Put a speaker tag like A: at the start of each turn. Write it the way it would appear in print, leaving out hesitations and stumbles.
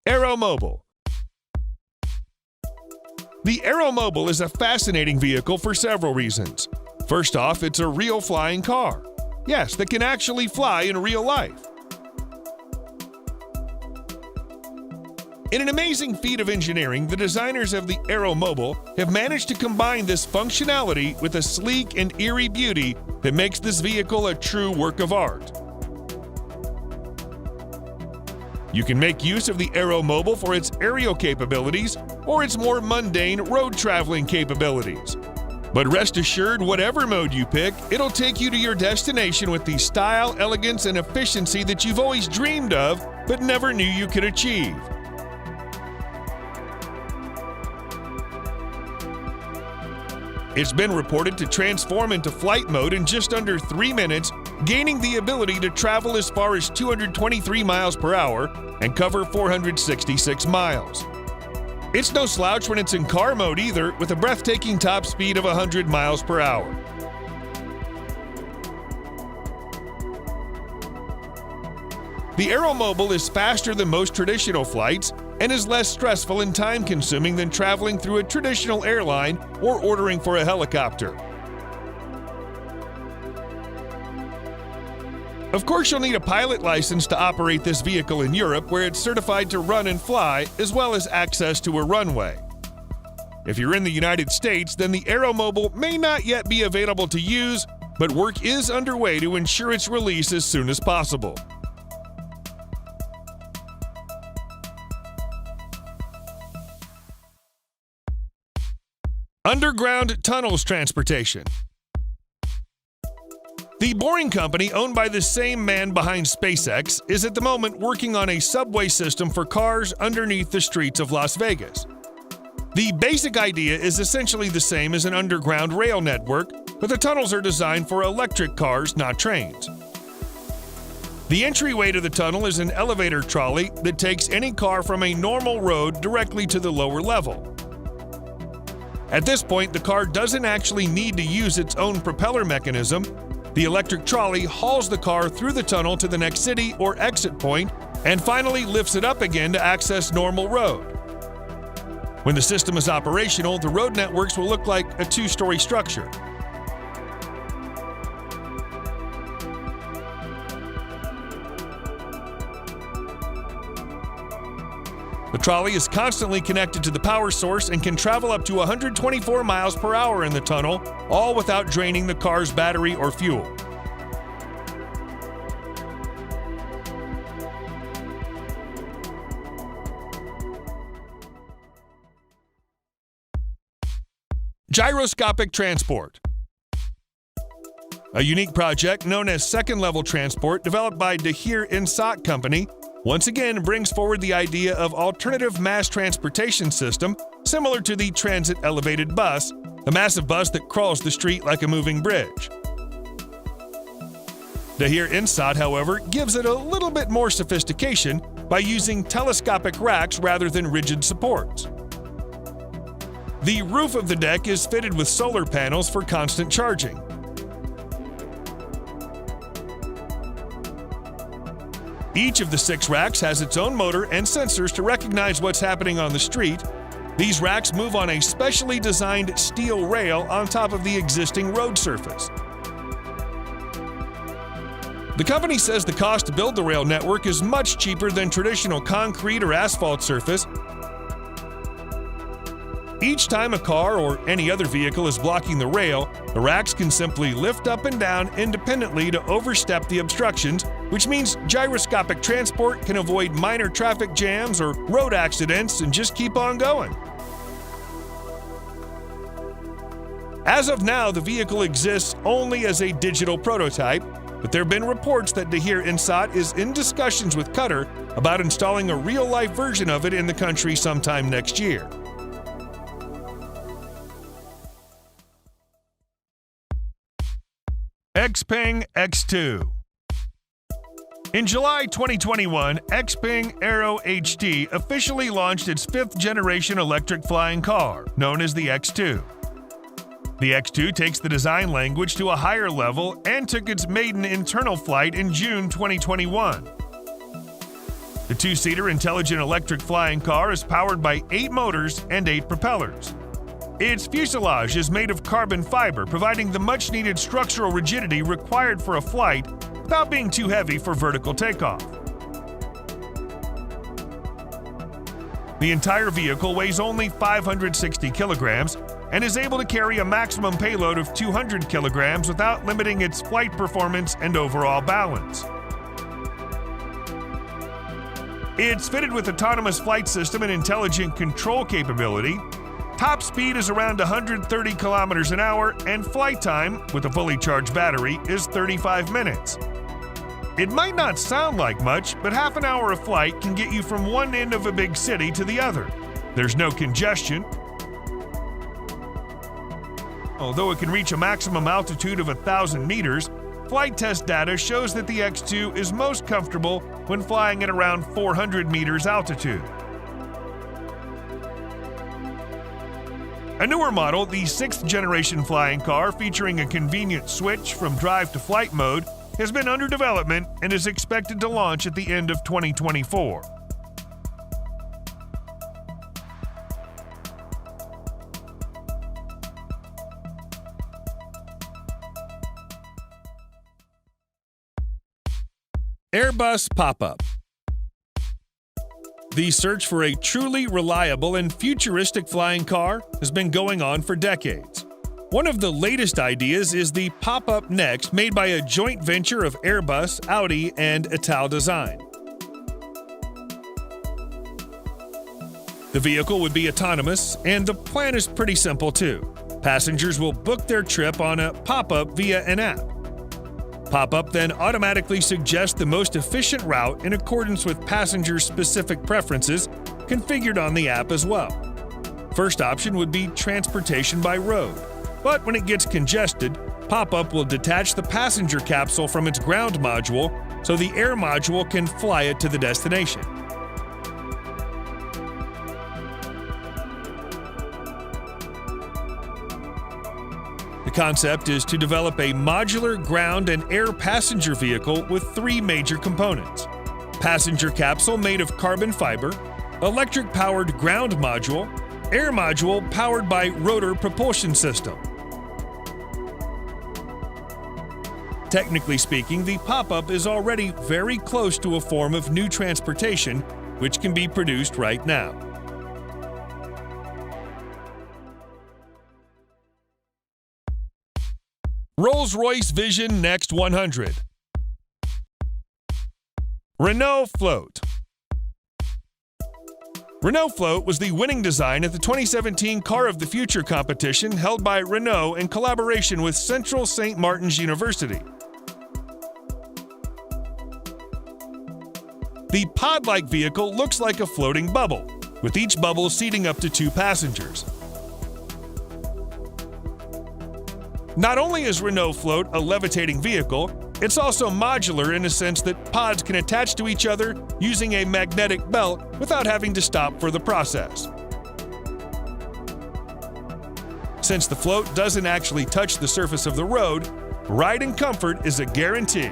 A: Aeromobile. The Aeromobile is a fascinating vehicle for several reasons. First off, it's a real flying car. Yes, that can actually fly in real life. In an amazing feat of engineering, the designers of the Aeromobile have managed to combine this functionality with a sleek and eerie beauty that makes this vehicle a true work of art. You can make use of the Aeromobile for its aerial capabilities or its more mundane road traveling capabilities. But rest assured, whatever mode you pick, it'll take you to your destination with the style, elegance, and efficiency that you've always dreamed of but never knew you could achieve. It's been reported to transform into flight mode in just under 3 minutes, gaining the ability to travel as far as 223 miles per hour and cover 466 miles. It's no slouch when it's in car mode either, with a breathtaking top speed of 100 miles per hour. The Aeromobile is faster than most traditional flights and is less stressful and time-consuming than traveling through a traditional airline or ordering for a helicopter. Of course, you'll need a pilot license to operate this vehicle in Europe, where it's certified to run and fly, as well as access to a runway. If you're in the United States, then the Aeromobile may not yet be available to use, but work is underway to ensure its release as soon as possible. Underground tunnels transportation. The Boring Company, owned by the same man behind SpaceX, is at the moment working on a subway system for cars underneath the streets of Las Vegas. The basic idea is essentially the same as an underground rail network, but the tunnels are designed for electric cars, not trains. The entryway to the tunnel is an elevator trolley that takes any car from a normal road directly to the lower level. At this point, the car doesn't actually need to use its own propeller mechanism. The electric trolley hauls the car through the tunnel to the next city or exit point and finally lifts it up again to access normal road. When the system is operational, the road networks will look like a 2-story structure. The trolley is constantly connected to the power source and can travel up to 124 miles per hour in the tunnel, all without draining the car's battery or fuel. Gyroscopic transport. A unique project known as second-level transport developed by Dahir Insat Company once again brings forward the idea of alternative mass transportation system similar to the transit elevated bus, a massive bus that crawls the street like a moving bridge. Dahir Insat, however, gives it a little bit more sophistication by using telescopic racks rather than rigid supports. The roof of the deck is fitted with solar panels for constant charging. Each of the 6 racks has its own motor and sensors to recognize what's happening on the street. These racks move on a specially designed steel rail on top of the existing road surface. The company says the cost to build the rail network is much cheaper than traditional concrete or asphalt surface. Each time a car or any other vehicle is blocking the rail, the racks can simply lift up and down independently to overstep the obstructions, which means gyroscopic transport can avoid minor traffic jams or road accidents and just keep on going. As of now, the vehicle exists only as a digital prototype, but there have been reports that Dahir Insat is in discussions with Qatar about installing a real-life version of it in the country sometime next year. Xpeng X2. In July 2021, Xpeng Aero HD officially launched its 5th-generation electric flying car, known as the X2. The X2 takes the design language to a higher level and took its maiden internal flight in June 2021. The two-seater intelligent electric flying car is powered by 8 motors and 8 propellers. Its fuselage is made of carbon fiber, providing the much-needed structural rigidity required for a flight without being too heavy for vertical takeoff. The entire vehicle weighs only 560 kilograms and is able to carry a maximum payload of 200 kilograms without limiting its flight performance and overall balance. It's fitted with autonomous flight system and intelligent control capability. Top speed is around 130 kilometers an hour, and flight time, with a fully charged battery, is 35 minutes. It might not sound like much, but half an hour of flight can get you from one end of a big city to the other. There's no congestion. Although it can reach a maximum altitude of 1,000 meters, flight test data shows that the X2 is most comfortable when flying at around 400 meters altitude. A newer model, the 6th generation flying car featuring a convenient switch from drive to flight mode, has been under development and is expected to launch at the end of 2024. Airbus pop-up. The search for a truly reliable and futuristic flying car has been going on for decades. One of the latest ideas is the Pop-Up Next, made by a joint venture of Airbus, Audi, and Ital Design. The vehicle would be autonomous, and the plan is pretty simple too. Passengers will book their trip on a pop-up via an app. Pop-up then automatically suggests the most efficient route in accordance with passengers' specific preferences, configured on the app as well. First option would be transportation by road, but when it gets congested, Pop-up will detach the passenger capsule from its ground module so the air module can fly it to the destination. The concept is to develop a modular ground and air passenger vehicle with 3 major components: passenger capsule made of carbon fiber, electric-powered ground module, air module powered by rotor propulsion system. Technically speaking, the Pop-Up is already very close to a form of new transportation, which can be produced right now. Rolls-Royce Vision Next 100. Renault Float. Renault Float was the winning design at the 2017 Car of the Future competition held by Renault in collaboration with Central St. Martin's University. The pod-like vehicle looks like a floating bubble, with each bubble seating up to 2 passengers. Not only is Renault Float a levitating vehicle, it's also modular in a sense that pods can attach to each other using a magnetic belt without having to stop for the process. Since the float doesn't actually touch the surface of the road, ride and comfort is a guarantee.